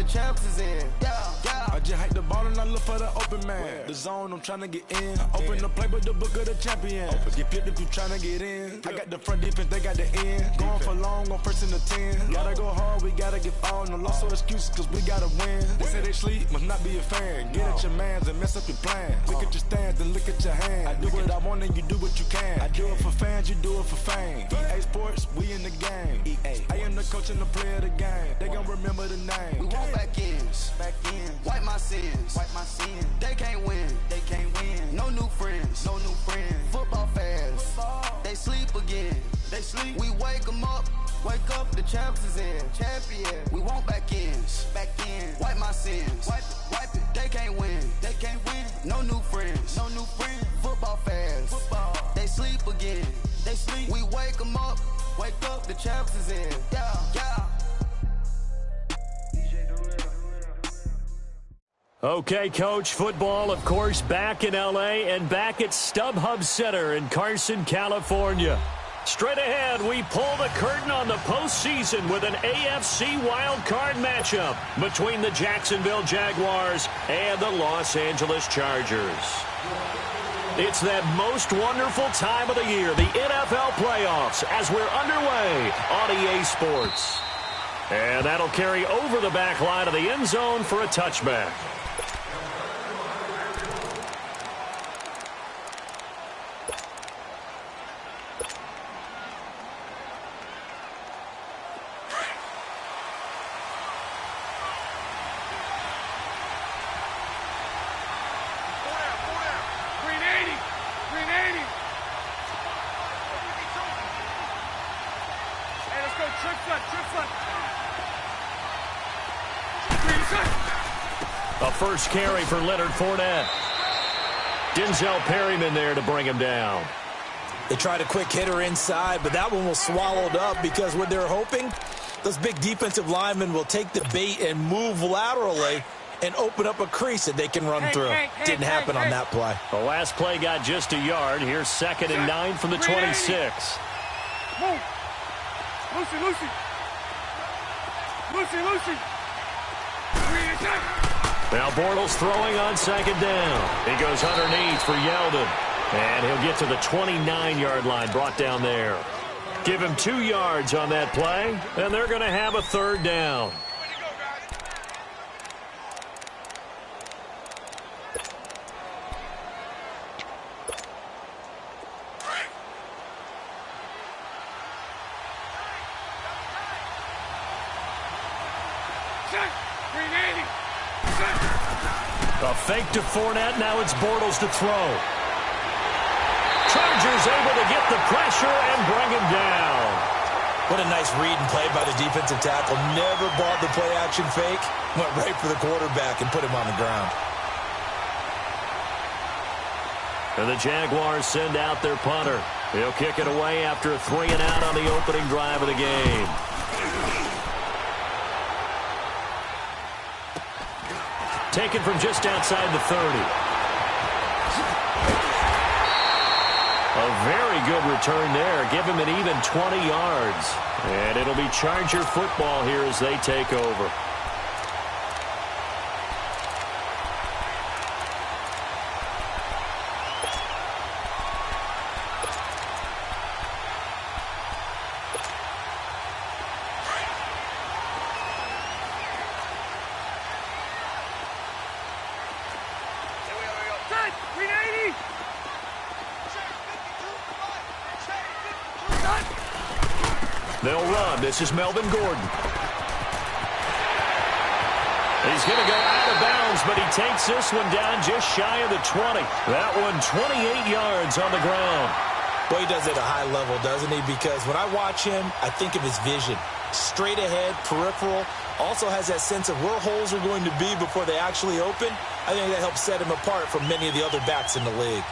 champs is in. I just hike the ball and I look for the open man. The zone, I'm trying to get in. Open the playbook, the book of the champion. Get flipped if you trying to get in. I got the front defense, they got the end. Going for long, on first and the 10. Gotta go hard, we gotta get all. No loss or excuses, cause we gotta win. They say they sleep, must not be a fan. Get at your mans and mess up your plans. Look at your stands and look at your hands. I do what I want and you do what you can. I do it for fans, you do it for fame. EA Sports, we in the game. I am the coach and the player of the game. They gon' remember the name. We want back ends. Wipe my sins. They can't win. No new friends. Football fans. They sleep again. We wake them up. Wake up, the champs is in. Champion. We want back ends. Wipe my sins. Wipe it. They can't win. No new friends. Football fans. They sleep again. We wake them up. Wake up, the champs is in. Yeah. Okay, Coach, football, of course, back in L.A. and back at StubHub Center in Carson, California. Straight ahead, we pull the curtain on the postseason with an AFC wildcard matchup between the Jacksonville Jaguars and the Los Angeles Chargers. It's that most wonderful time of the year, the NFL playoffs, as we're underway on EA Sports. And that'll carry over the back line of the end zone for a touchback. A first carry for Leonard Fournette. Denzel Perryman there to bring him down. They tried a quick hitter inside, but that one was swallowed up because what they're hoping, those big defensive linemen will take the bait and move laterally and open up a crease that they can run through. Didn't happen on that play. The last play got just a yard. Here's 2nd and 9 from the 26. Move. Lucy. Now Bortles throwing on 2nd down. He goes underneath for Yeldon. And he'll get to the 29-yard line, brought down there. Give him 2 yards on that play, and they're going to have a 3rd down. A fake to Fournette. Now it's Bortles to throw. Chargers able to get the pressure and bring him down. What a nice read and play by the defensive tackle. Never bought the play-action fake. Went right for the quarterback and put him on the ground. And the Jaguars send out their punter. He'll kick it away after a 3-and-out on the opening drive of the game. Taken from just outside the 30. A very good return there. Give him an even 20 yards. And it'll be Charger football here as they take over. They'll run. This is Melvin Gordon. He's going to go out of bounds, but he takes this one down just shy of the 20. That one 28 yards on the ground. Well, he does it at a high level, doesn't he? Because when I watch him, I think of his vision. Straight ahead, peripheral. Also has that sense of where holes are going to be before they actually open. I think that helps set him apart from many of the other backs in the league.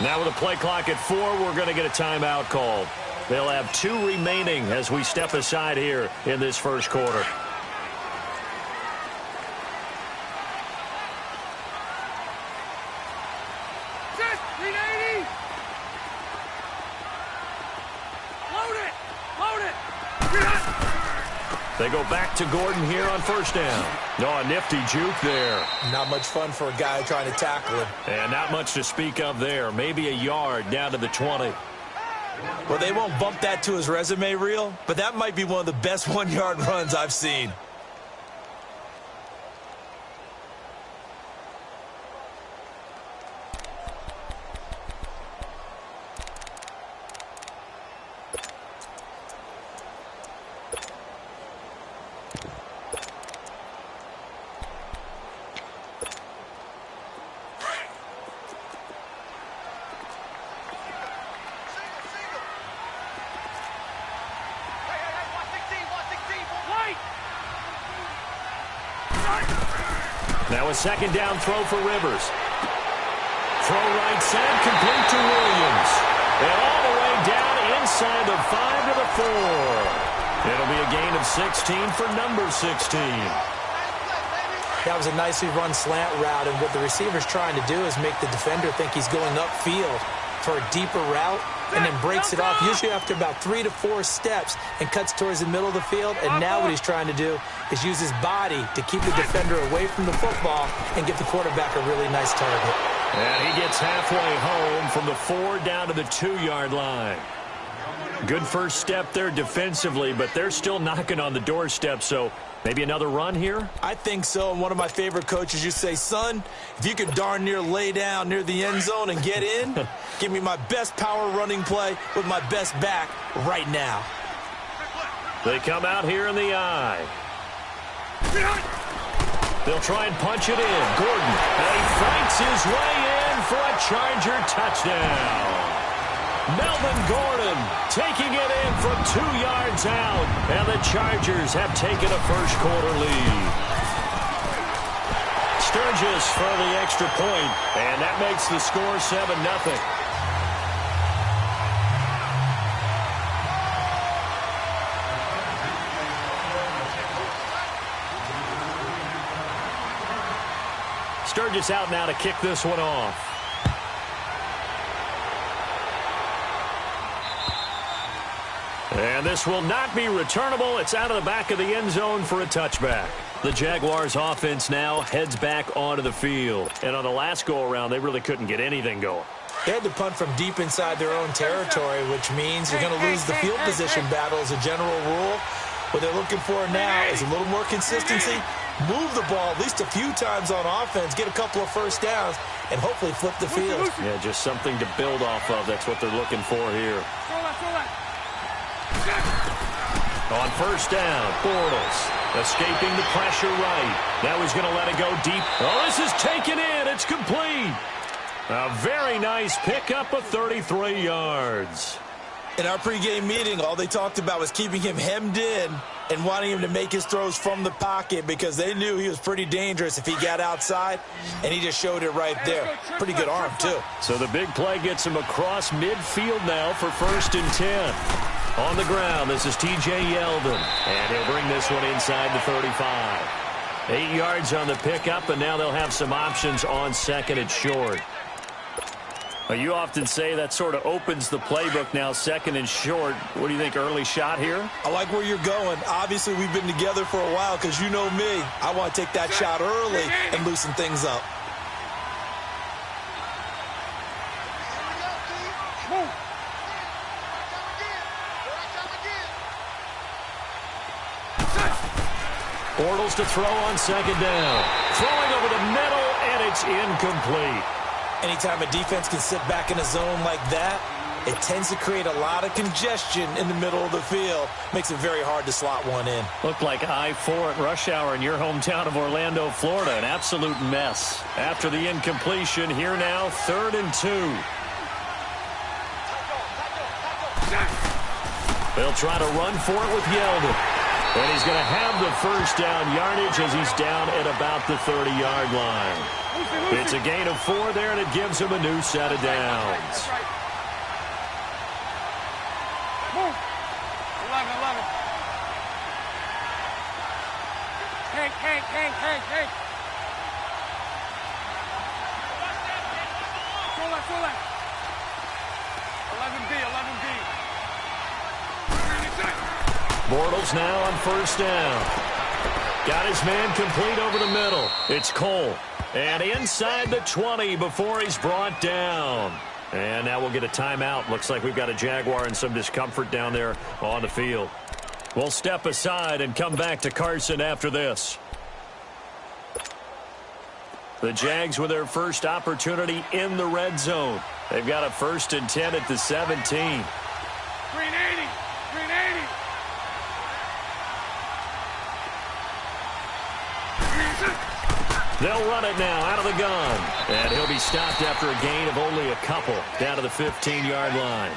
Now with a play clock at 4, we're going to get a timeout called. They'll have 2 remaining as we step aside here in this first quarter. They go back to Gordon here on first down. No, a nifty juke there. Not much fun for a guy trying to tackle him. And not much to speak of there. Maybe a yard down to the 20. Well, they won't bump that to his resume reel, but that might be one of the best 1-yard runs I've seen. Now a second down throw for Rivers. Throw right side, complete to Williams. And all the way down inside the 5 to the 4. It'll be a gain of 16 for number 16. That was a nicely run slant route, and what the receiver's trying to do is make the defender think he's going upfield for a deeper route, and then breaks it off, usually after about 3 to 4 steps, and cuts towards the middle of the field. And now what he's trying to do is use his body to keep the defender away from the football and get the quarterback a really nice target. And he gets halfway home from the 4 down to the 2-yard line. Good first step there defensively, but they're still knocking on the doorstep, so maybe another run here? I think so. And one of my favorite coaches used to say, son, if you could darn near lay down near the end zone and get in, give me my best power running play with my best back right now. They come out here in the eye. They'll try and punch it in. Gordon, and he fights his way in for a Charger touchdown. Melvin Gordon taking it in from 2 yards out, and the Chargers have taken a first-quarter lead. Sturgis for the extra point, and that makes the score 7-0. Sturgis out now to kick this one off. And this will not be returnable. It's out of the back of the end zone for a touchback. The Jaguars offense now heads back onto the field. And on the last go-around, they really couldn't get anything going. They had to punt from deep inside their own territory, which means you're going to lose the field position battle as a general rule. What they're looking for now is a little more consistency, move the ball at least a few times on offense, get a couple of first downs, and hopefully flip the field. Yeah, just something to build off of. That's what they're looking for here. On first down, Bortles escaping the pressure right. Now he's going to let it go deep. Oh, this is taken in. It's complete. A very nice pickup of 33 yards. In our pregame meeting, all they talked about was keeping him hemmed in and wanting him to make his throws from the pocket because they knew he was pretty dangerous if he got outside, and he just showed it right there. Pretty good arm, too. So the big play gets him across midfield now for 1st and 10. On the ground, this is T.J. Yeldon, and he'll bring this one inside the 35. 8 yards on the pickup, and now they'll have some options on 2nd and short. You often say that sort of opens the playbook now, 2nd and short. What do you think, early shot here? I like where you're going. Obviously, we've been together for a while because you know me. I want to take that shot early and loosen things up. Bortles to throw on 2nd down. Throwing over the middle, and it's incomplete. Anytime a defense can sit back in a zone like that, it tends to create a lot of congestion in the middle of the field. Makes it very hard to slot one in. Looked like I-4 at rush hour in your hometown of Orlando, Florida. An absolute mess. After the incompletion, here now, 3rd and 2. They'll try to run for it with Yeldon. And he's going to have the first down yardage as he's down at about the 30-yard line. It's a gain of 4 there, and it gives him a new set of downs. Move. 11. Hank. Full left. 11B. Bortles now on first down. Got his man complete over the middle. It's Cole. And inside the 20 before he's brought down. And now we'll get a timeout. Looks like we've got a Jaguar in some discomfort down there on the field. We'll step aside and come back to Carson after this. The Jags with their first opportunity in the red zone. They've got a 1st and 10 at the 17. 380. They'll run it now out of the gun. And he'll be stopped after a gain of only a couple down to the 15-yard line.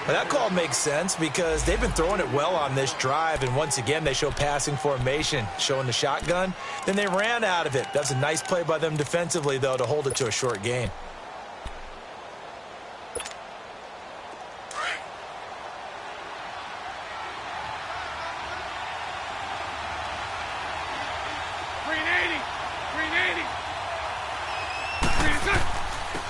Well, that call makes sense because they've been throwing it well on this drive, and once again they show passing formation, showing the shotgun. Then they ran out of it. That's a nice play by them defensively, though, to hold it to a short gain.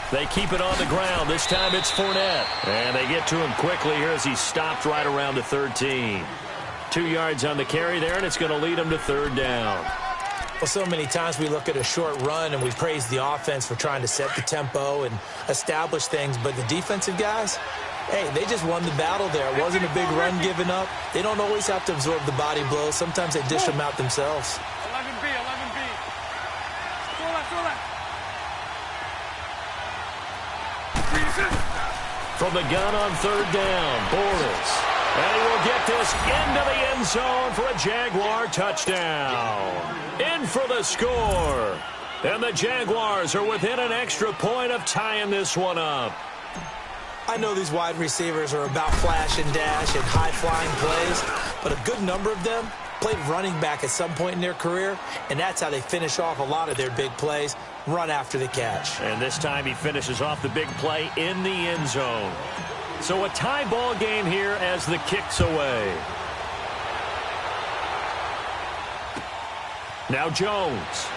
They keep it on the ground. This time it's Fournette. And they get to him quickly here as he's stopped right around the 13. 2 yards on the carry there, and it's going to lead him to 3rd down. Well, so many times we look at a short run and we praise the offense for trying to set the tempo and establish things, but the defensive guys, hey, they just won the battle there. It wasn't a big run given up. They don't always have to absorb the body blows. Sometimes they dish them out themselves. 11B. Full left. From the gun on 3rd down, Bortles. And he will get this into the end zone for a Jaguar touchdown. In for the score. And the Jaguars are within an extra point of tying this one up. I know these wide receivers are about flash and dash and high-flying plays, but a good number of them played running back at some point in their career, and that's how they finish off a lot of their big plays, run after the catch. And this time he finishes off the big play in the end zone. So a tie ball game here as the kick's away. Now Jones.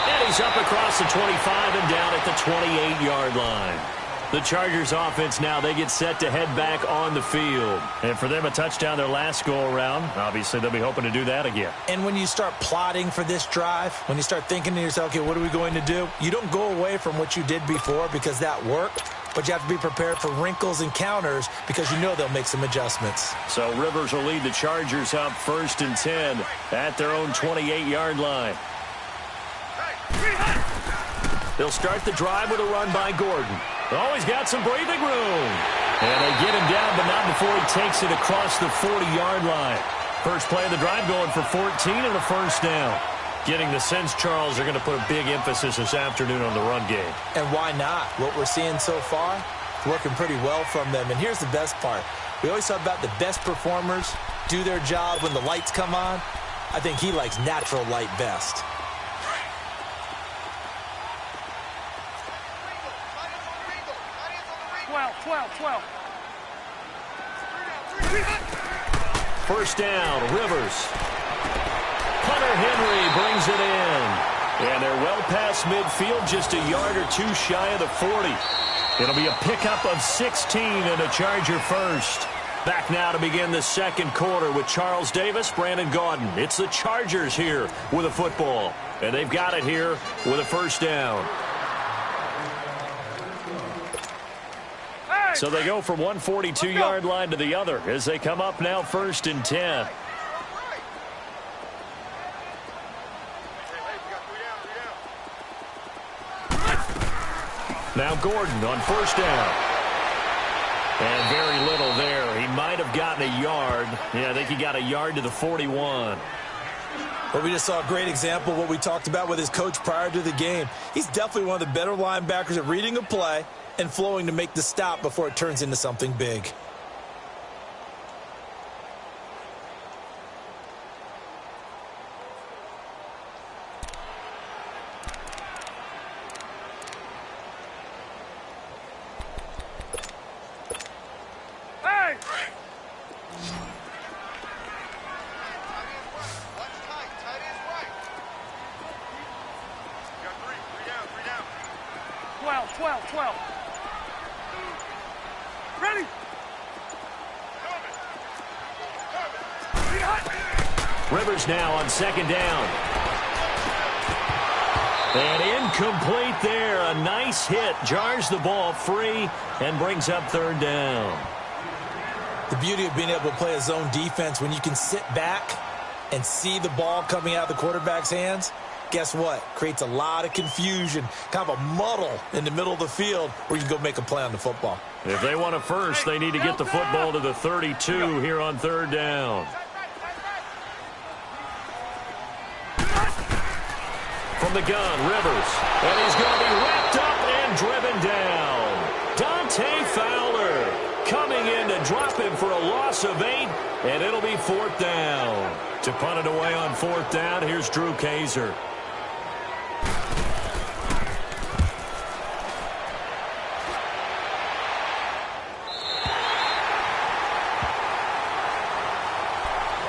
And he's up across the 25 and down at the 28-yard line. The Chargers offense now, they get set to head back on the field. And for them, a touchdown their last go-around. Obviously, they'll be hoping to do that again. And when you start plotting for this drive, when you start thinking to yourself, okay, what are we going to do? You don't go away from what you did before because that worked, but you have to be prepared for wrinkles and counters because you know they'll make some adjustments. So Rivers will lead the Chargers up 1st and 10 at their own 28-yard line. They'll start the drive with a run by Gordon. Oh, he's got some breathing room. And they get him down, but not before he takes it across the 40-yard line. First play of the drive going for 14 and a 1st down. Getting the sense, Charles, are going to put a big emphasis this afternoon on the run game. And why not? What we're seeing so far, working pretty well from them. And here's the best part. We always talk about the best performers do their job when the lights come on. I think he likes natural light best. Twelve. First down, Rivers. Hunter Henry brings it in. And they're well past midfield, just a yard or two shy of the 40. It'll be a pickup of 16 and a Charger first. Back now to begin the second quarter with Charles Davis, Brandon Gaudin. It's the Chargers here with a football. And they've got it here with a 1st down. So they go from one 42-yard line to the other as they come up now 1st and 10. Now Gordon on 1st down. And very little there. He might have gotten a yard. Yeah, I think he got a yard to the 41. Well, we just saw a great example of what we talked about with his coach prior to the game. He's definitely one of the better linebackers at reading a play and flowing to make the stop before it turns into something big. 12. Ready? Rivers now on second down. And incomplete there. A nice hit. Jars the ball free and brings up third down. The beauty of being able to play a zone defense when you can sit back and see the ball coming out of the quarterback's hands, guess what? Creates a lot of confusion, kind of a muddle in the middle of the field where you can go make a play on the football. If they want a first, they need to get the football to the 32 here on third down. From the gun, Rivers. And he's going to be wrapped up and driven down. Dante Fowler coming in to drop him for a loss of 8, and it'll be fourth down. To punt it away on fourth down, here's Drew Kaiser.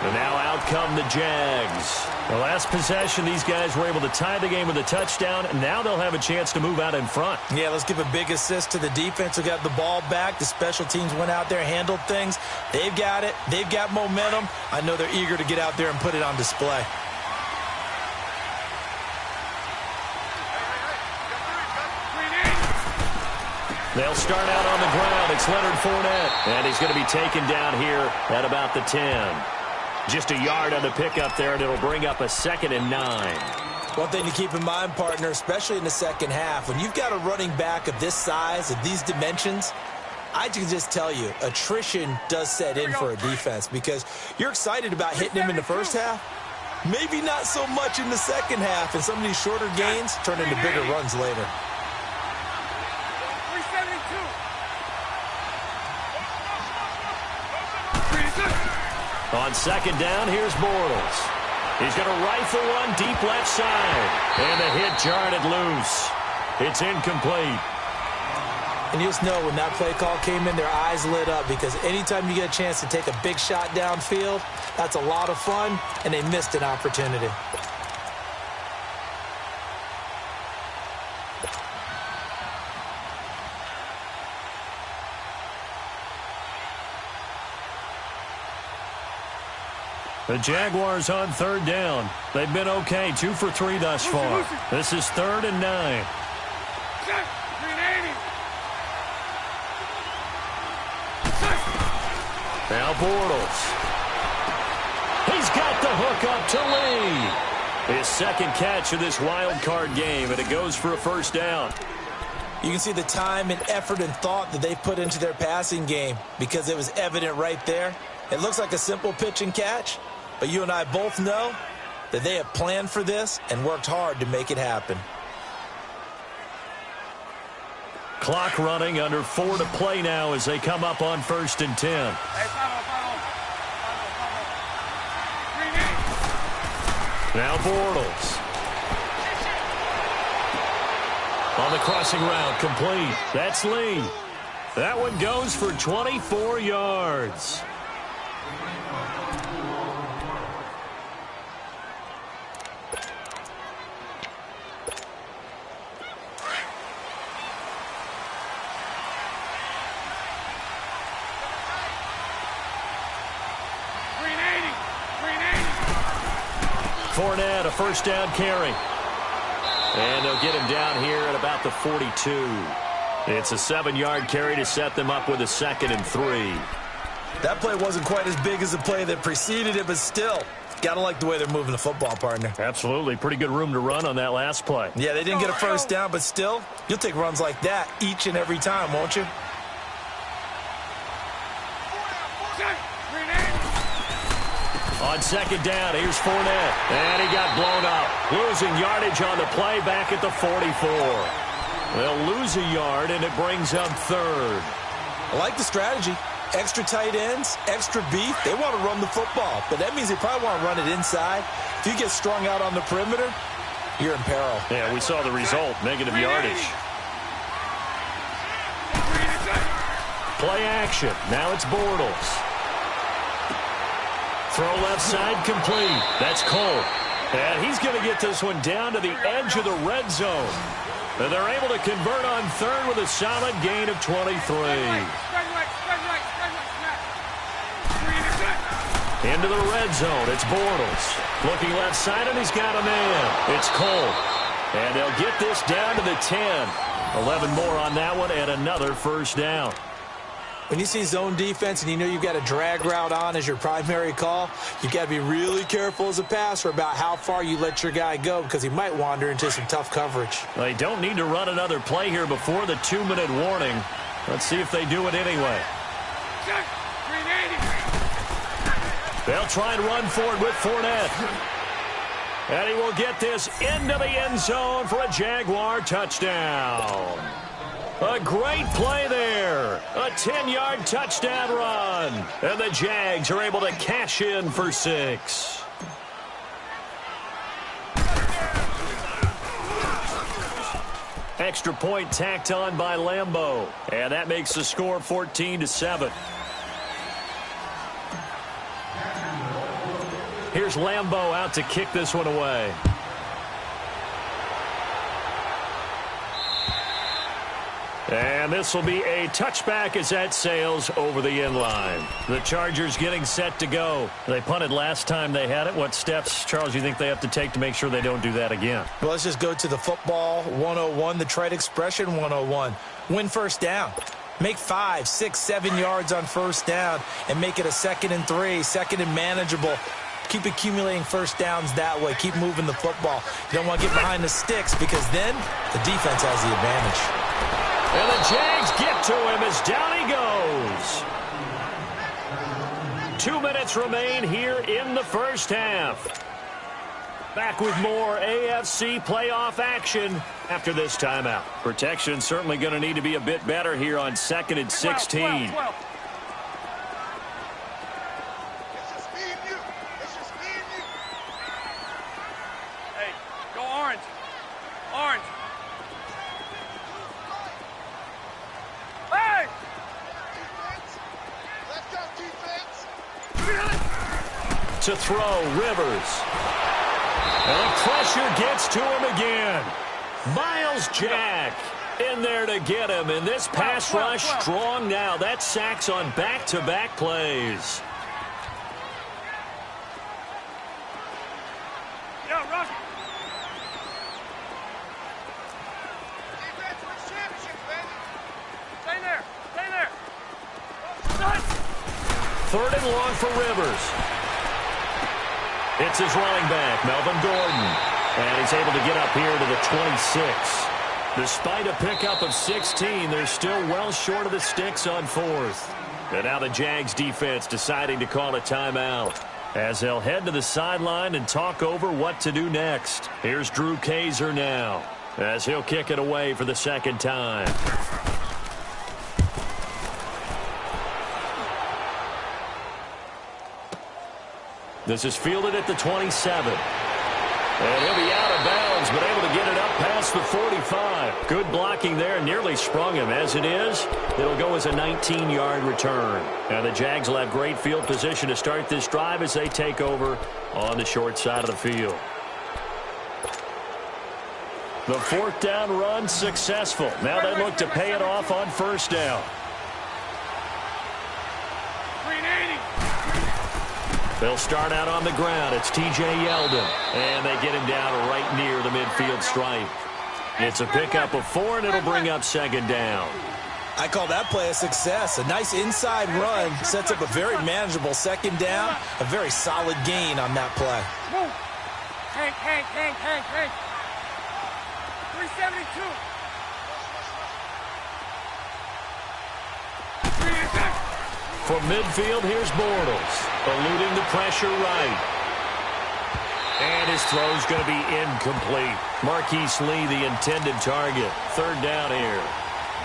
And now out come the Jags. The last possession, these guys were able to tie the game with a touchdown, and now they'll have a chance to move out in front. Yeah, let's give a big assist to the defense who got the ball back. The special teams went out there, handled things. They've got it. They've got momentum. I know they're eager to get out there and put it on display. They'll start out on the ground. It's Leonard Fournette, and he's going to be taken down here at about the 10. Just a yard on the pickup there, and it'll bring up a 2nd and 9. One thing to keep in mind, partner, especially in the second half, when you've got a running back of this size, of these dimensions, I can just tell you, attrition does set in for a defense because you're excited about hitting him in the first half. Maybe not so much in the second half, and some of these shorter gains turn into bigger runs later. On second down, here's Bortles. He's going to rifle one deep left side. And the hit jarred it loose. It's incomplete. And you just know when that play call came in, their eyes lit up because anytime you get a chance to take a big shot downfield, that's a lot of fun, and they missed an opportunity. The Jaguars on third down. They've been okay, 2 for 3 thus far. This is 3rd and 9. Now Bortles. He's got the hook up to Lee. His second catch of this wild card game, and it goes for a first down. You can see the time and effort and thought that they put into their passing game because it was evident right there. It looks like a simple pitch and catch, but you and I both know that they have planned for this and worked hard to make it happen. Clock running, under 4 to play now as they come up on 1st and 10. Now Bortles. On the crossing route, complete. That's Lee. That one goes for 24 yards. Fournette, a first down carry. And they'll get him down here at about the 42. It's a 7-yard carry to set them up with a 2nd and 3. That play wasn't quite as big as the play that preceded it, but still, gotta like the way they're moving the football, partner. Absolutely. Pretty good room to run on that last play. Yeah, they didn't get a first down, but still, you'll take runs like that each and every time, won't you? On second down, here's Fournette. And he got blown up. Losing yardage on the play back at the 44. They'll lose a yard, and it brings up 3rd. I like the strategy. Extra tight ends, extra beef. They want to run the football, but that means they probably want to run it inside. If you get strung out on the perimeter, you're in peril. Yeah, we saw the result, negative yardage. Play action. Now it's Bortles. Throw left side complete. That's Cole. And he's going to get this one down to the edge of the red zone. And they're able to convert on third with a solid gain of 23. Into the red zone. It's Bortles. Looking left side, and he's got a man. It's Cole. And they'll get this down to the 10. 11 more on that one, and another first down. When you see zone defense and you know you've got a drag route on as your primary call, you've got to be really careful as a passer about how far you let your guy go because he might wander into some tough coverage. They don't need to run another play here before the 2-minute warning. Let's see if they do it anyway. They'll try and run forward with Fournette. And he will get this into the end zone for a Jaguar touchdown. A great play there. A 10-yard touchdown run. And the Jags are able to cash in for 6. Extra point tacked on by Lambeau. And that makes the score 14-7. Here's Lambeau out to kick this one away. And this will be a touchback as that sails over the end line. The Chargers getting set to go. They punted last time they had it. What steps, Charles, do you think they have to take to make sure they don't do that again? Well, let's just go to the football 101, the trade expression 101. Win first down. Make 5, 6, 7 yards on first down and make it a 2nd and 3, 2nd and manageable. Keep accumulating first downs that way. Keep moving the football. You don't want to get behind the sticks because then the defense has the advantage. And the Jags get to him as down he goes. 2 minutes remain here in the first half. Back with more AFC playoff action after this timeout. Protection certainly going to need to be a bit better here on 2nd and 16. 12. Hey, go orange. Orange. Hey! Let's go, defense. To throw, Rivers. And the pressure gets to him again. Miles Jack in there to get him. And this pass rush strong now. That's sacks on back-to-back plays. Yo, Russ. Defense wins championships, baby. Stay there. Stay there. 3rd and long for Rivers. It's his running back, Melvin Gordon. And he's able to get up here to the 26. Despite a pickup of 16, they're still well short of the sticks on 4th. And now the Jags defense deciding to call a timeout as they'll head to the sideline and talk over what to do next. Here's Drew Kaiser now as he'll kick it away for the 2nd time. This is fielded at the 27. And he'll be out of bounds, but able to get it up past the 45. Good blocking there, nearly sprung him. As it is, it'll go as a 19-yard return. And the Jags will have great field position to start this drive as they take over on the short side of the field. The 4th down run successful. Now they look to pay it off on 1st down. 380. They'll start out on the ground. It's T.J. Yeldon. And they get him down right near the midfield stripe. It's a pickup of 4, and it'll bring up 2nd down. I call that play a success. A nice inside run sets up a very manageable 2nd down. A very solid gain on that play. Move. Hank. 372. From midfield, here's Bortles. Eluding the pressure right. And his throw's going to be incomplete. Marquise Lee, the intended target. 3rd down here.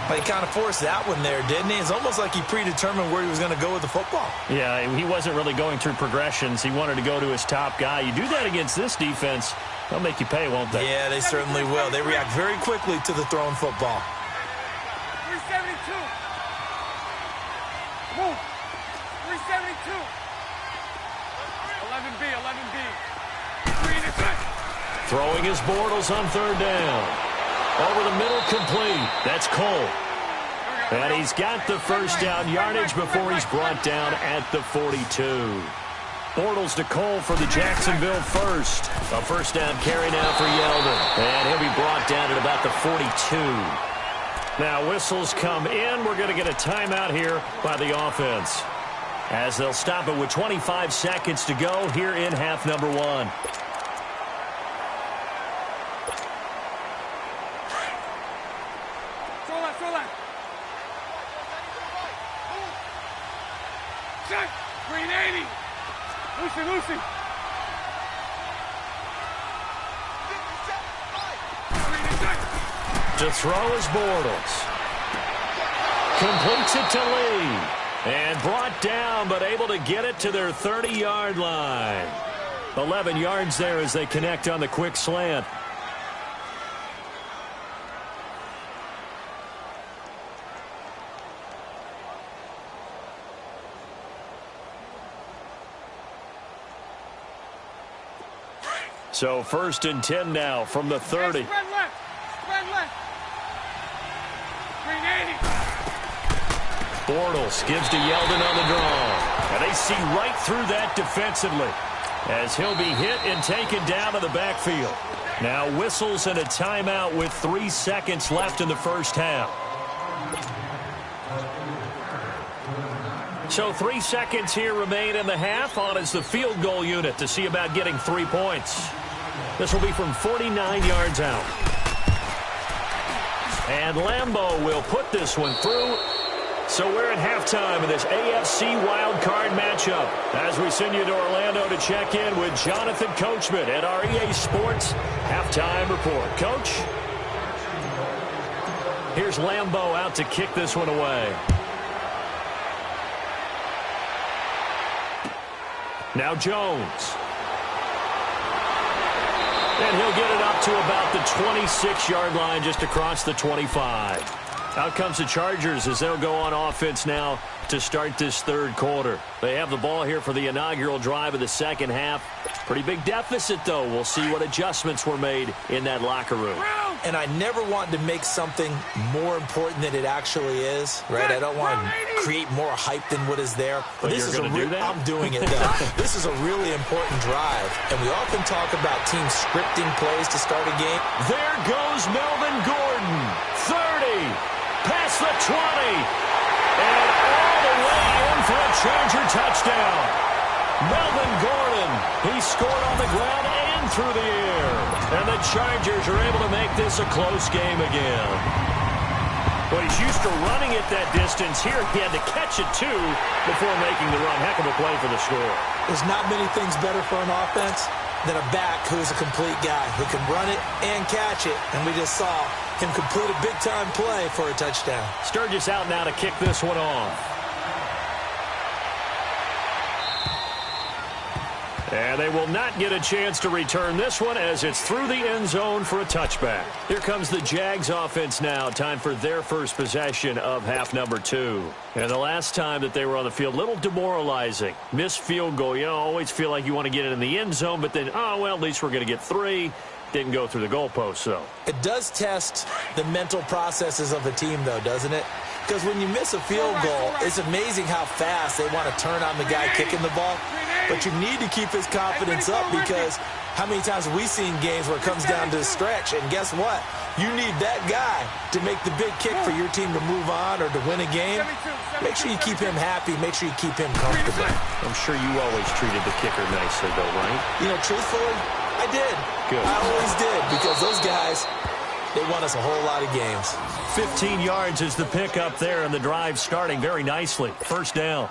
Well, he kind of forced that one there, didn't he? It's almost like he predetermined where he was going to go with the football. Yeah, he wasn't really going through progressions. He wanted to go to his top guy. You do that against this defense, they'll make you pay, won't they? Yeah, they certainly will. They react very quickly to the thrown football. 372. Move. 372. 11B. Throwing his Bortles on 3rd down. Over the middle, complete. That's Cole. And he's got the first down yardage before he's brought down at the 42. Bortles to Cole for the Jacksonville first. A first down carry now for Yeldon. And he'll be brought down at about the 42. Now whistles come in. We're going to get a timeout here by the offense, as they'll stop it with 25 seconds to go here in half number one. Green 80. Lucy. To throw is Bortles. Completes it to Lee. And brought down, but able to get it to their 30-yard line. 11 yards there as they connect on the quick slant. So first and 10 now from the 30. Spread left. Green 80. Bortles gives to Yeldon on the draw. And they see right through that defensively, as he'll be hit and taken down to the backfield. Now whistles and a timeout with 3 seconds left in the first half. So 3 seconds here remain in the half. On is the field goal unit to see about getting 3 points. This will be from 49 yards out. And Lambeau will put this one through. So we're at halftime in this AFC wildcard matchup, as we send you to Orlando to check in with Jonathan Coachman at our EA Sports Halftime Report. Coach? Here's Lambeau out to kick this one away. Now Jones. And he'll get it up to about the 26-yard line, just across the 25. Out comes the Chargers as they'll go on offense now to start this third quarter. They have the ball here for the inaugural drive of the second half. Pretty big deficit, though. We'll see what adjustments were made in that locker room. And I never want to make something more important than it actually is, right? I don't want to create more hype than what is there. But this is I'm doing it, though. This is a really important drive, and we often talk about teams scripting plays to start a game. There goes Melvin Gordon. 30, past the 20, and all the way in for a Charger touchdown. Melvin Gordon, he scored on the ground and through the air. And the Chargers are able to make this a close game again. Well, he's used to running it that distance. Here he had to catch it, too, before making the run. Heck of a play for the score. There's not many things better for an offense than a back who's a complete guy, who can run it and catch it. And we just saw him complete a big-time play for a touchdown. Sturgis out now to kick this one off. And they will not get a chance to return this one, as it's through the end zone for a touchback. Here comes the Jags offense now. Time for their first possession of half number 2. And the last time that they were on the field, a little demoralizing. Missed field goal. You know, always feel like you want to get it in the end zone, but then, oh, well, at least we're going to get 3. Didn't go through the goalpost, though. It does test the mental processes of a team, though, doesn't it? Because when you miss a field goal, it's amazing how fast they want to turn on the guy kicking the ball. But you need to keep his confidence up, because how many times have we seen games where it comes down to the stretch? And guess what? You need that guy to make the big kick for your team to move on or to win a game. Make sure you keep him happy. Make sure you keep him comfortable. I'm sure you always treated the kicker nicely, though, right? You know, truthfully, I did. Good. I always did, because those guys, they won us a whole lot of games. 15 yards is the pickup there, and the drive starting very nicely. First down.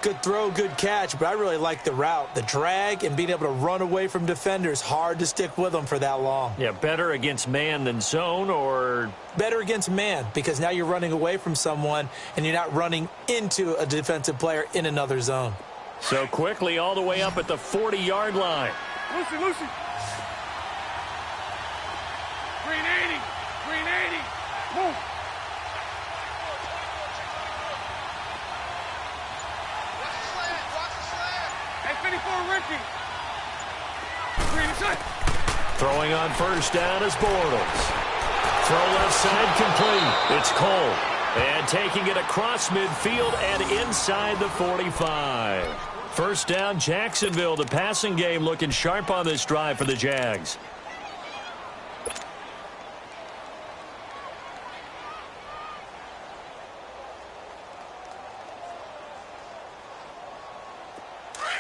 Good throw, good catch, but I really like the route. The drag and being able to run away from defenders, hard to stick with them for that long. Yeah, better against man than zone, or? Better against man, because now you're running away from someone and you're not running into a defensive player in another zone. So quickly all the way up at the 40-yard line. Lucy. Green 80. Move. Ricky. Throwing on first down is Bortles. Throw left side complete. It's Cole. And taking it across midfield and inside the 45. First down, Jacksonville. The passing game looking sharp on this drive for the Jags.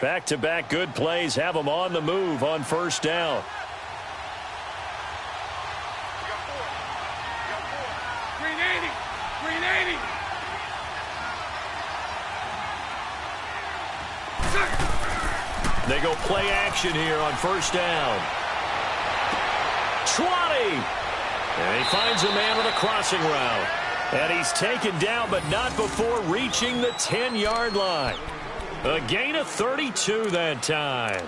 Back-to-back good plays have them on the move on first down. They go play action here on first down. 20. And he finds a man on a crossing route. And he's taken down, but not before reaching the 10-yard line. A gain of 32 that time.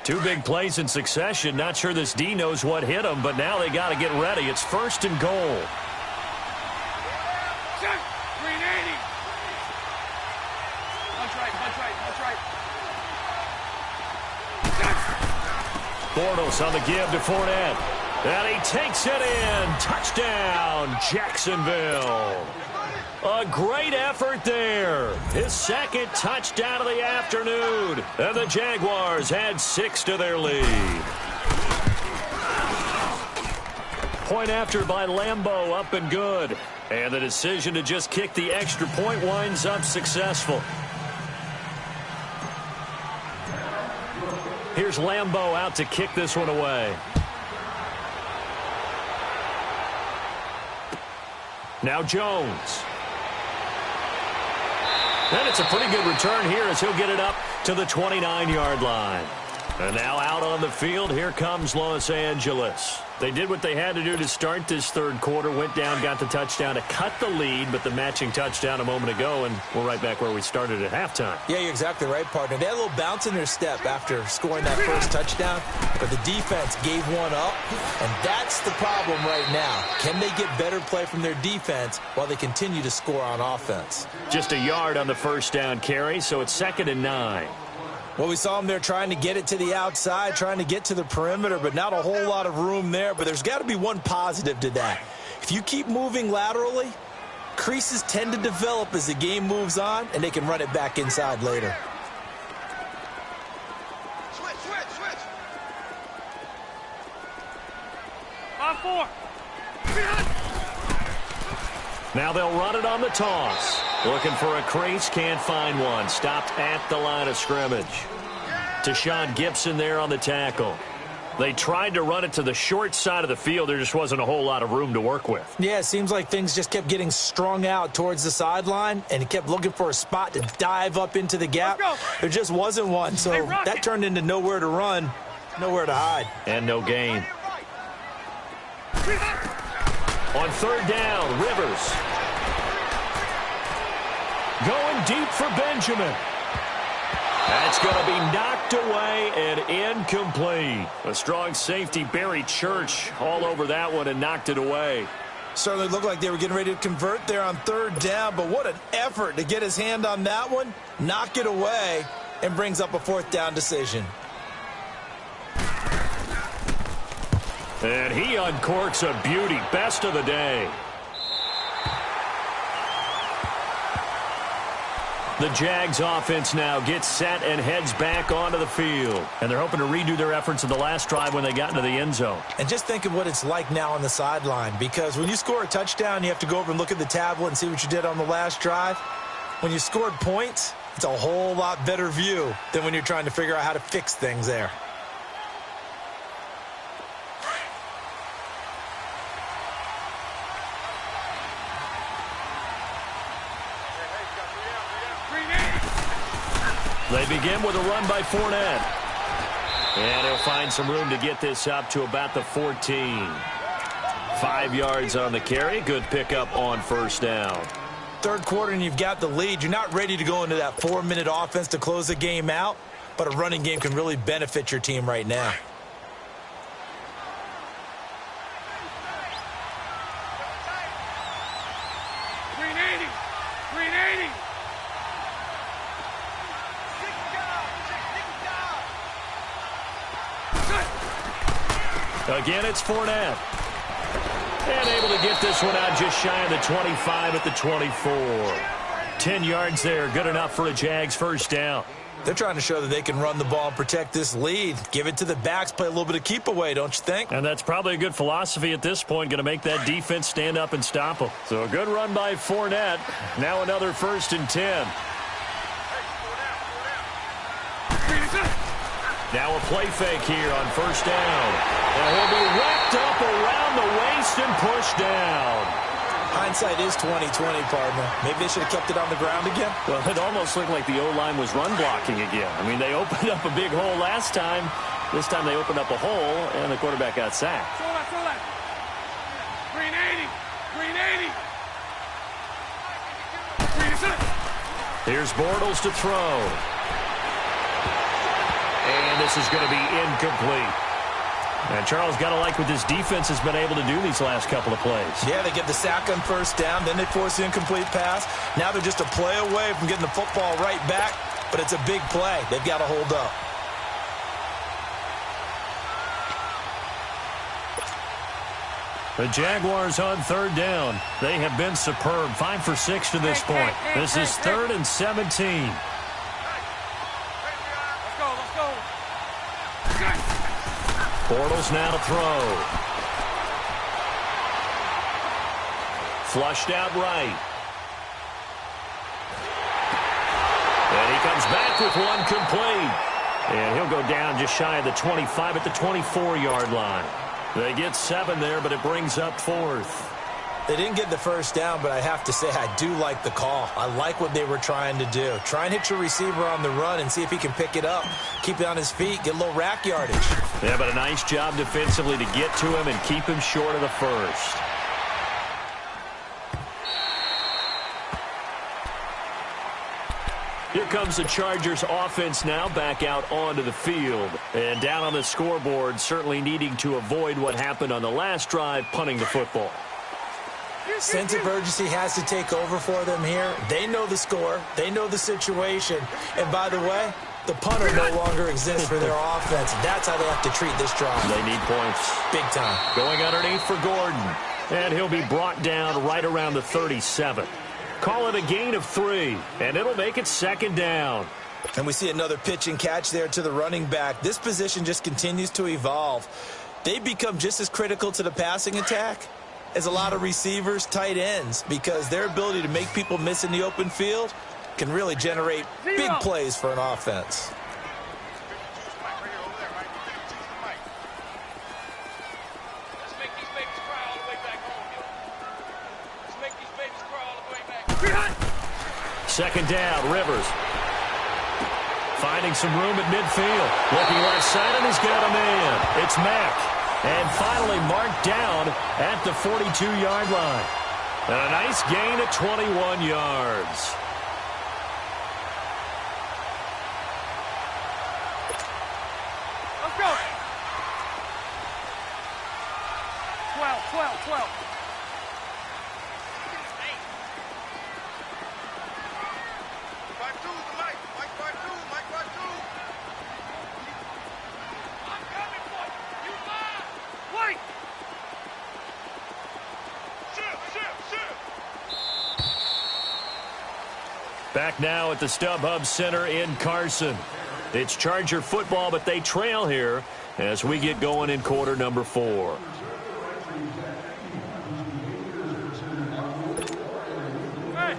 Two big plays in succession. Not sure this D knows what hit him, but now they got to get ready. It's first and goal. Check. 380. Punch right, punch right, punch right. Bortles on the give to Fournette. And he takes it in. Touchdown, Jacksonville. A great effort there. His second touchdown of the afternoon. And the Jaguars had 6 to their lead. Point after by Lambeau, up and good. And the decision to just kick the extra point winds up successful. Here's Lambeau out to kick this one away. Now Jones. And it's a pretty good return here as he'll get it up to the 29-yard line. And now out on the field, here comes Los Angeles. They did what they had to do to start this third quarter, went down, got the touchdown to cut the lead, but the matching touchdown a moment ago, and we're right back where we started at halftime. Yeah, you're exactly right, partner. They had a little bounce in their step after scoring that first touchdown, but the defense gave one up, and that's the problem right now. Can they get better play from their defense while they continue to score on offense? Just a yard on the first down carry, so it's 2nd and 9. Well, we saw them there trying to get it to the outside, trying to get to the perimeter, but not a whole lot of room there. But there's got to be one positive to that. If you keep moving laterally, creases tend to develop as the game moves on, and they can run it back inside later. Switch, switch, switch. 5-4. Now they'll run it on the toss. Looking for a crease, can't find one. Stopped at the line of scrimmage. Tashawn Gibson there on the tackle. They tried to run it to the short side of the field. There just wasn't a whole lot of room to work with. Yeah, it seems like things just kept getting strung out towards the sideline, and he kept looking for a spot to dive up into the gap. There just wasn't one, so that turned into nowhere to run, nowhere to hide. And no gain. On third down, Rivers. Going deep for Benjamin. That's going to be knocked away and incomplete. A strong safety, Barry Church, all over that one and knocked it away. Certainly looked like they were getting ready to convert there on third down, but what an effort to get his hand on that one, knock it away, and brings up a fourth down decision. And he uncorks a beauty. Best of the day. The Jags offense now gets set and heads back onto the field. And they're hoping to redo their efforts in the last drive when they got into the end zone. And just think of what it's like now on the sideline, because when you score a touchdown, you have to go over and look at the tablet and see what you did on the last drive. When you scored points, it's a whole lot better view than when you're trying to figure out how to fix things there. They begin with a run by Fournette. And he'll find some room to get this up to about the 14. 5 yards on the carry. Good pickup on first down. Third quarter and you've got the lead. You're not ready to go into that 4-minute offense to close the game out, but a running game can really benefit your team right now. Again, it's Fournette. And able to get this one out just shy of the 25 at the 24. 10 yards there, good enough for a Jags first down. They're trying to show that they can run the ball and protect this lead. Give it to the backs, play a little bit of keep away, don't you think? And that's probably a good philosophy at this point, going to make that defense stand up and stop them. So a good run by Fournette. Now another 1st and 10. Now a play fake here on 1st down. And he'll be wrapped up around the waist and pushed down. Hindsight is 20/20, partner. Maybe they should have kept it on the ground again. Well, it almost looked like the O-line was run blocking again. I mean, they opened up a big hole last time. This time they opened up a hole, and the quarterback got sacked. Throw that. Green 80. Green 80. Green is it. Here's Bortles to throw. And this is going to be incomplete. And Charles, got to like what this defense has been able to do these last couple of plays. Yeah, they get the sack on 1st down, then they force the incomplete pass. Now they're just a play away from getting the football right back, but it's a big play. They've got to hold up. The Jaguars on 3rd down. They have been superb. 5 for 6 to this point. This is 3rd and 17. Let's go. Bortles now to throw. Flushed out right. And he comes back with one complete. And he'll go down just shy of the 25 at the 24-yard line. They get 7 there, but it brings up 4th. They didn't get the 1st down, but I have to say I do like the call. I like what they were trying to do. Try and hit your receiver on the run and see if he can pick it up. Keep it on his feet, get a little rack yardage. Yeah, but a nice job defensively to get to him and keep him short of the 1st. Here comes the Chargers offense now back out onto the field. And down on the scoreboard, certainly needing to avoid what happened on the last drive, punting the football. Sense of urgency has to take over for them here. They know the score. They know the situation. And by the way, the punter no longer exists for their offense. That's how they have to treat this drive. They need points. Big time. Going underneath for Gordon. And he'll be brought down right around the 37. Call it a gain of 3. And it'll make it 2nd down. And we see another pitch and catch there to the running back. This position just continues to evolve. They've become just as critical to the passing attack as a lot of receivers, tight ends, because their ability to make people miss in the open field can really generate big plays for an offense. Let's make these babies cry all the way back home, yo. Let's make these babies cry all the way back. 2nd down, Rivers. Finding some room at midfield. Looking left side, and he's got a man. It's Mack. And finally marked down at the 42-yard line. And a nice gain at 21 yards. Let's go. 12. Back now at the StubHub Center in Carson. It's Charger football, but they trail here as we get going in quarter number 4. Hey,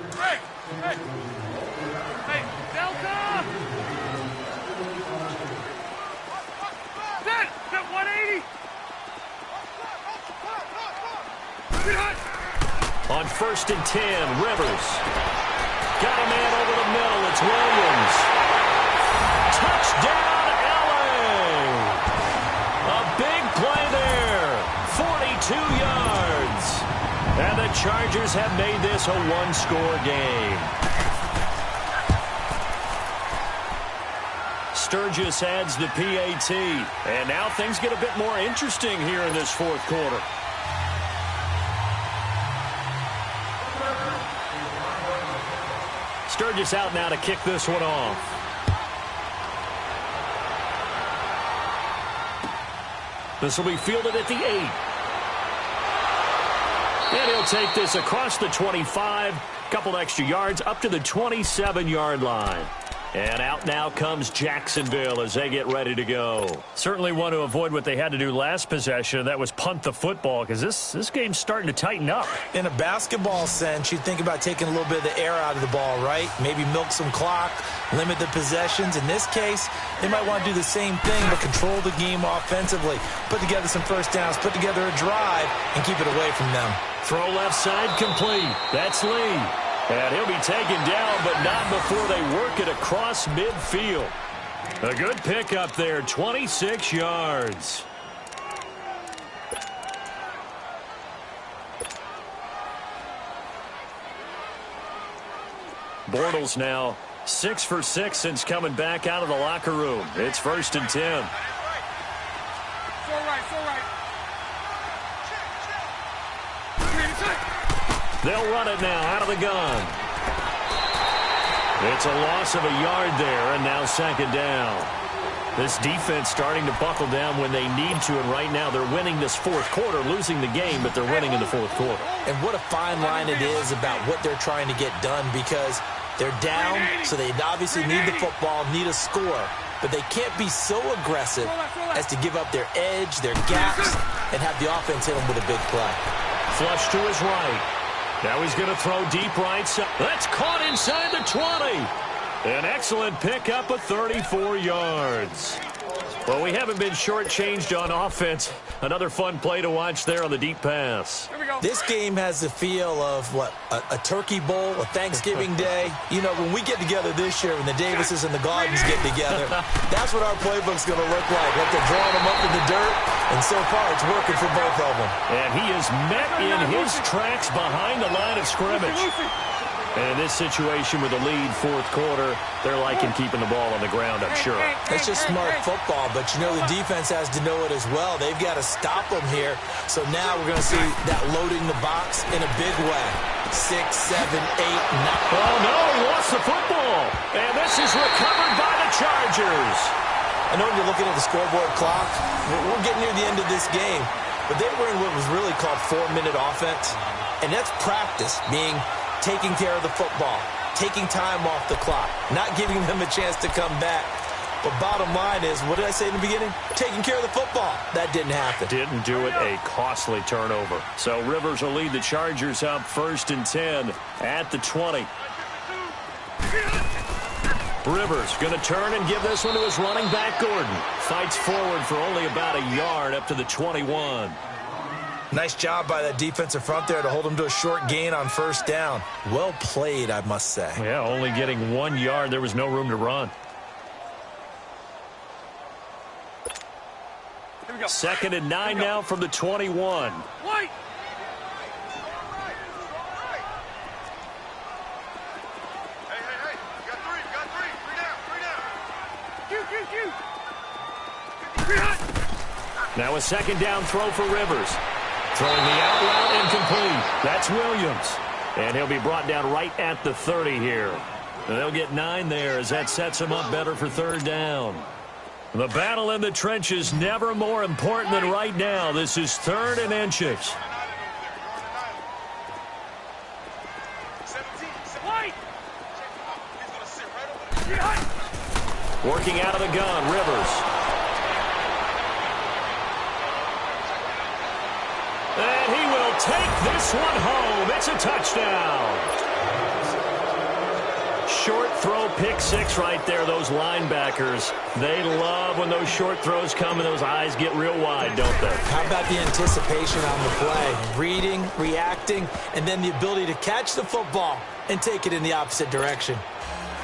Delta! Set 180! On 1st and 10, Rivers. Got a man over the middle. It's Williams. Touchdown, LA! A big play there. 42 yards. And the Chargers have made this a one-score game. Sturgis adds the PAT. And now things get a bit more interesting here in this 4th quarter. Sturgis out now to kick this one off. This will be fielded at the 8. And he'll take this across the 25, couple extra yards up to the 27-yard line. And out now comes Jacksonville as they get ready to go. Certainly want to avoid what they had to do last possession. That was punt the football, because this game's starting to tighten up. In a basketball sense, you think about taking a little bit of the air out of the ball, right? Maybe milk some clock, limit the possessions. In this case, they might want to do the same thing, but control the game offensively. Put together some first downs, put together a drive, and keep it away from them. Throw left side complete. That's Lee. And he'll be taken down, but not before they work it across midfield. A good pickup there, 26 yards. Bortles now 6 for 6 since coming back out of the locker room. It's 1st and 10. It's all right, it's all right. They'll run it now out of the gun. It's a loss of a yard there, and now 2nd down. This defense starting to buckle down when they need to, and right now they're winning this 4th quarter, losing the game, but they're winning in the 4th quarter. And what a fine line it is about what they're trying to get done, because they're down, so they obviously need the football, need a score, but they can't be so aggressive as to give up their edge, their gaps, and have the offense hit them with a big play. Flush to his right. Now he's going to throw deep right side. That's caught inside the 20. An excellent pickup of 34 yards. Well, we haven't been shortchanged on offense. Another fun play to watch there on the deep pass. Here we go. This game has the feel of, what, a turkey bowl, a Thanksgiving day. You know, when we get together this year, when the Davises and the Gardens get together, that's what our playbook's going to look like. Like they're drawing them up in the dirt, and so far it's working for both of them. And he is met in his tracks behind the line of scrimmage. And in this situation with the lead 4th quarter, they're liking keeping the ball on the ground, I'm sure. It's just smart football, but you know the defense has to know it as well. They've got to stop them here. So now we're going to see that loading the box in a big way. 6, 7, 8, 9. Oh, no, he lost the football. And this is recovered by the Chargers. I know when you're looking at the scoreboard clock, we're getting near the end of this game, but they were in what was really called 4-minute offense. And that's practice, meaning taking care of the football, taking time off the clock, not giving them a chance to come back. But bottom line is, what did I say in the beginning? Taking care of the football. That didn't happen. Didn't do it. A costly turnover. So Rivers will lead the Chargers up 1st and 10 at the 20. Rivers going to turn and give this one to his running back, Gordon. Fights forward for only about a yard up to the 21. Nice job by that defensive front there to hold him to a short gain on 1st down. Well played, I must say. Yeah, only getting 1 yard. There was no room to run. Here we go. 2nd and 9 now from the 21. White. Hey. You got three. Three down. Now a 2nd down throw for Rivers. Throwing the out route incomplete. That's Williams. And he'll be brought down right at the 30 here. And they'll get 9 there as that sets him up better for 3rd down. The battle in the trenches never more important than right now. This is 3rd and inches. Working out of the gun, Rivers. And he will take this one home. It's a touchdown. Short throw, pick 6 right there. Those linebackers, they love when those short throws come and those eyes get real wide, don't they? How about the anticipation on the play? Reading, reacting, and then the ability to catch the football and take it in the opposite direction.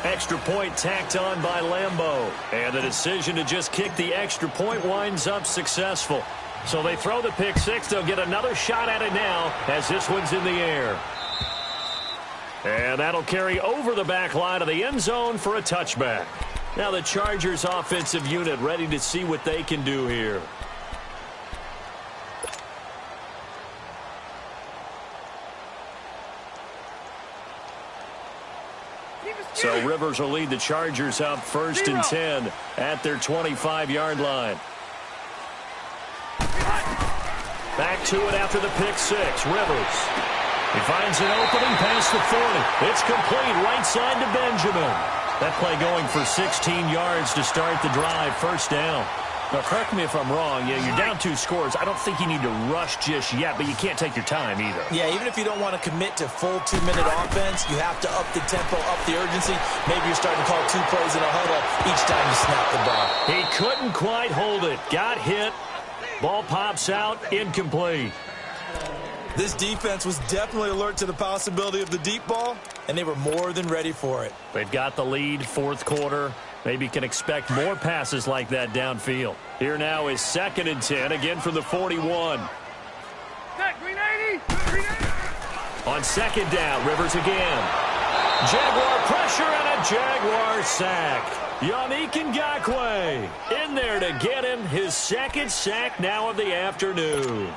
Extra point tacked on by Lambeau. And the decision to just kick the extra point winds up successful. So they throw the pick 6. They'll get another shot at it now as this one's in the air. And that'll carry over the back line of the end zone for a touchback. Now the Chargers offensive unit ready to see what they can do here. So Rivers will lead the Chargers up 1st and 10 at their 25-yard line. Back to it after the pick six. Rivers. He finds an opening past the 40. It's complete right side to Benjamin. That play going for 16 yards to start the drive. First down. Now, correct me if I'm wrong. Yeah, you're down 2 scores. I don't think you need to rush just yet, but you can't take your time either. Yeah, even if you don't want to commit to full 2-minute offense, you have to up the tempo, up the urgency. Maybe you're starting to call 2 plays in a huddle each time you snap the ball. He couldn't quite hold it. Got hit. Ball pops out. Incomplete. This defense was definitely alert to the possibility of the deep ball, and they were more than ready for it. They've got the lead, fourth quarter. Maybe can expect more passes like that downfield. Here now is 2nd and 10, again from the 41. Green 80! Green 80! On 2nd down, Rivers again. Jaguar pressure and a Jaguar sack. Yannick Ngakoue in there to get him his 2nd sack now of the afternoon.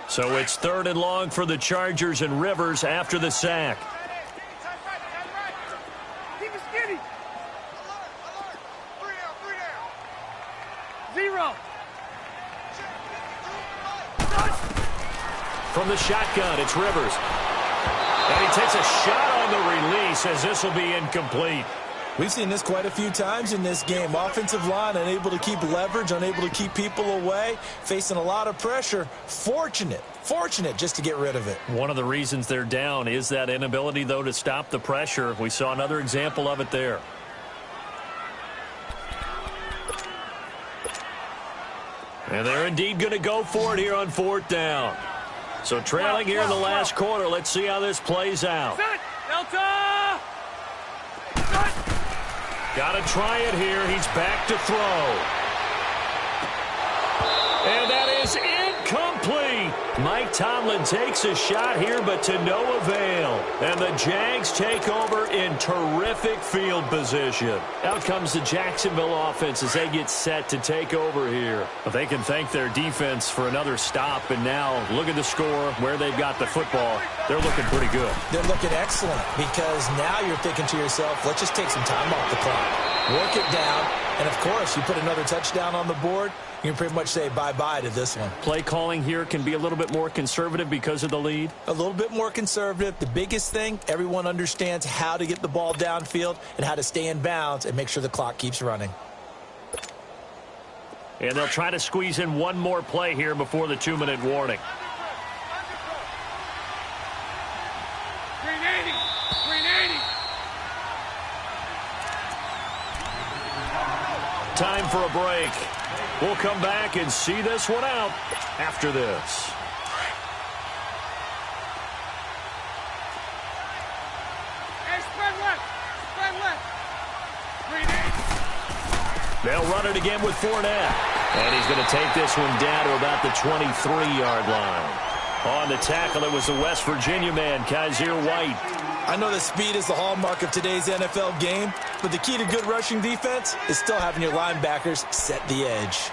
So it's 3rd and long for the Chargers, and Rivers after the sack. Keep it skinny! Alert! 3 down! 0! From the shotgun, it's Rivers. And he takes a shot on the release as this will be incomplete. We've seen this quite a few times in this game. Offensive line unable to keep leverage, unable to keep people away, facing a lot of pressure. Fortunate just to get rid of it. One of the reasons they're down is that inability, though, to stop the pressure. We saw another example of it there. And they're indeed going to go for it here on 4th down. So trailing here in the last quarter. Let's see how this plays out. Set! Delta! Set! Got to try it here. He's back to throw. And that is incomplete. Mike Tomlin takes a shot here, but to no avail. And the Jags take over in terrific field position. Out comes the Jacksonville offense as they get set to take over here. But they can thank their defense for another stop. And now look at the score, where they've got the football. They're looking pretty good. They're looking excellent because now you're thinking to yourself, let's just take some time off the clock. Work it down. And, of course, you put another touchdown on the board, you can pretty much say bye-bye to this one. Play calling here can be a little bit more conservative because of the lead. A little bit more conservative. The biggest thing, everyone understands how to get the ball downfield and how to stay in bounds and make sure the clock keeps running. And they'll try to squeeze in one more play here before the 2-minute warning. Green 80! Green 80! Time for a break. We'll come back and see this one out after this. Hey, spread left! Spread left! Green 80! They'll run it again with Fournette. And he's going to take this one down to about the 23-yard line. On the tackle, it was the West Virginia man, Kaiser White. I know that speed is the hallmark of today's NFL game, but the key to good rushing defense is still having your linebackers set the edge.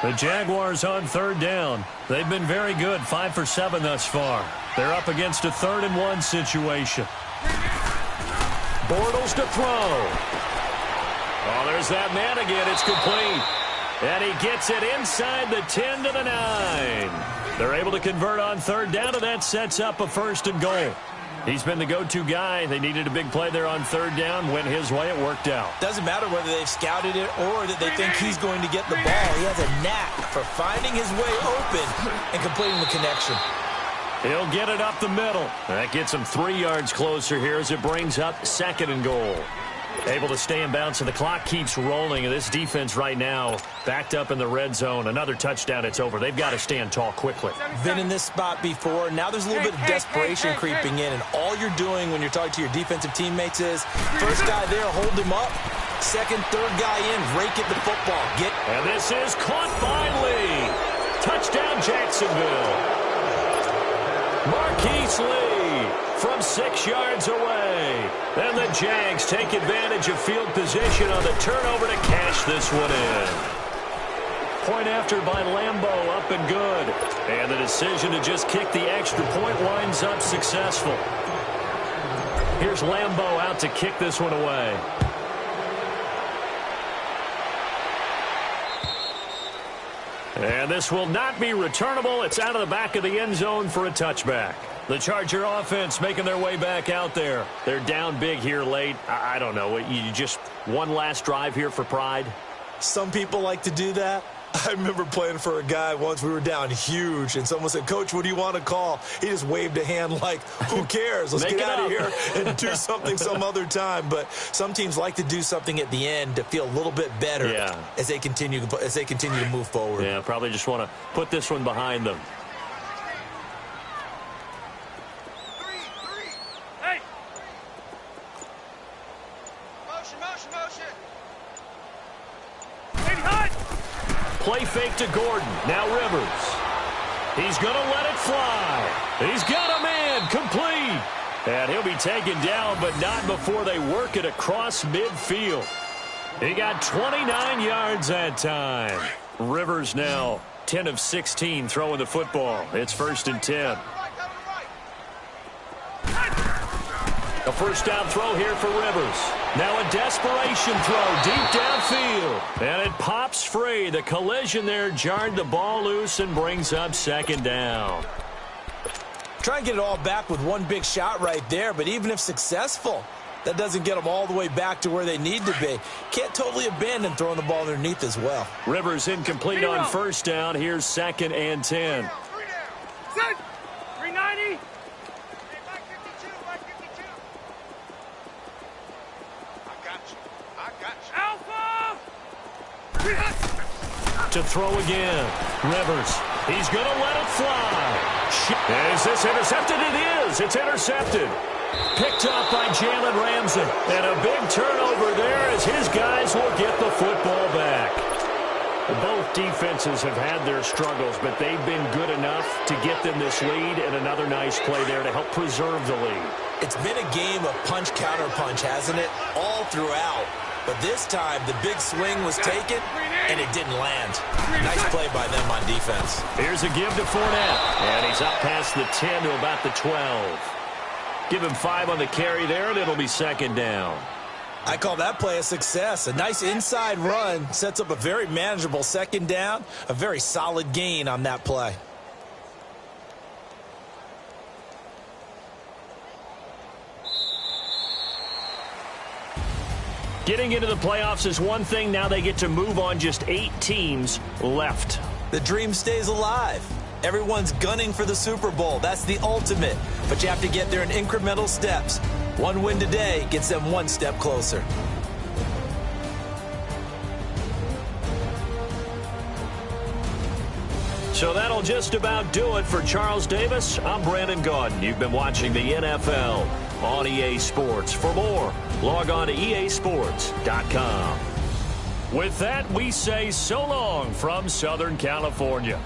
The Jaguars on 3rd down. They've been very good, 5 for 7 thus far. They're up against a 3rd and 1 situation. Bortles to throw. Oh, there's that man again. It's complete. And he gets it inside the 10 to the 9. They're able to convert on 3rd down, and that sets up a 1st and goal. He's been the go-to guy. They needed a big play there on 3rd down. Went his way. It worked out. Doesn't matter whether they've scouted it or that they think he's going to get the ball. He has a knack for finding his way open and completing the connection. He'll get it up the middle. That gets him 3 yards closer here as it brings up 2nd and goal. Able to stay in bounds, and the clock keeps rolling. And this defense right now backed up in the red zone. Another touchdown, it's over. They've got to stand tall quickly. Been in this spot before. Now there's a little bit of desperation creeping in, and all you're doing when you're talking to your defensive teammates is first guy there, hold him up. Second, third guy in, rake at the football. And this is caught by Lee. Touchdown, Jacksonville. Marquise Lee from 6 yards away. And the Jags take advantage of field position on the turnover to cash this one in. Point after by Lambeau, up and good. And the decision to just kick the extra point winds up successful. Here's Lambeau out to kick this one away. And this will not be returnable. It's out of the back of the end zone for a touchback. The Charger offense making their way back out there. They're down big here late. I don't know. You just one last drive here for pride? Some people like to do that. I remember playing for a guy once. We were down huge, and someone said, "Coach, what do you want to call?" He just waved a hand like, who cares? Let's get out of here and do something some other time. But some teams like to do something at the end to feel a little bit better as they continue to move forward. Yeah, probably just want to put this one behind them. Hey! Motion! Lady hot! Play fake to Gordon. Now Rivers. He's going to let it fly. He's got a man. Complete. And he'll be taken down, but not before they work it across midfield. He got 29 yards that time. Rivers now 10 of 16 throwing the football. It's 1st and 10. A first down throw here for Rivers. Now a desperation throw deep downfield. And it pops free. The collision there jarred the ball loose and brings up 2nd down. Try and get it all back with one big shot right there, but even if successful, that doesn't get them all the way back to where they need to be. Can't totally abandon throwing the ball underneath as well. Rivers incomplete on 1st down. Here's 2nd and 10. 390. Alpha! To throw again. Rivers. He's going to let it fly. Is this intercepted? It is. It's intercepted. Picked up by Jalen Ramsey. And a big turnover there as his guys will get the football back. Both defenses have had their struggles, but they've been good enough to get them this lead, and another nice play there to help preserve the lead. It's been a game of punch-counter-punch, hasn't it? All throughout. But this time, the big swing was taken, and it didn't land. Nice play by them on defense. Here's a give to Fournette, and he's up past the 10 to about the 12. Give him 5 on the carry there, and it'll be 2nd down. I call that play a success. A nice inside run sets up a very manageable 2nd down, a very solid gain on that play. Getting into the playoffs is one thing. Now they get to move on. Just 8 teams left. The dream stays alive. Everyone's gunning for the Super Bowl. That's the ultimate. But you have to get there in incremental steps. One win today gets them one step closer. So that'll just about do it for Charles Davis. I'm Brandon Gaudin. You've been watching the NFL on EA Sports. For more, log on to easports.com. With that, we say so long from Southern California.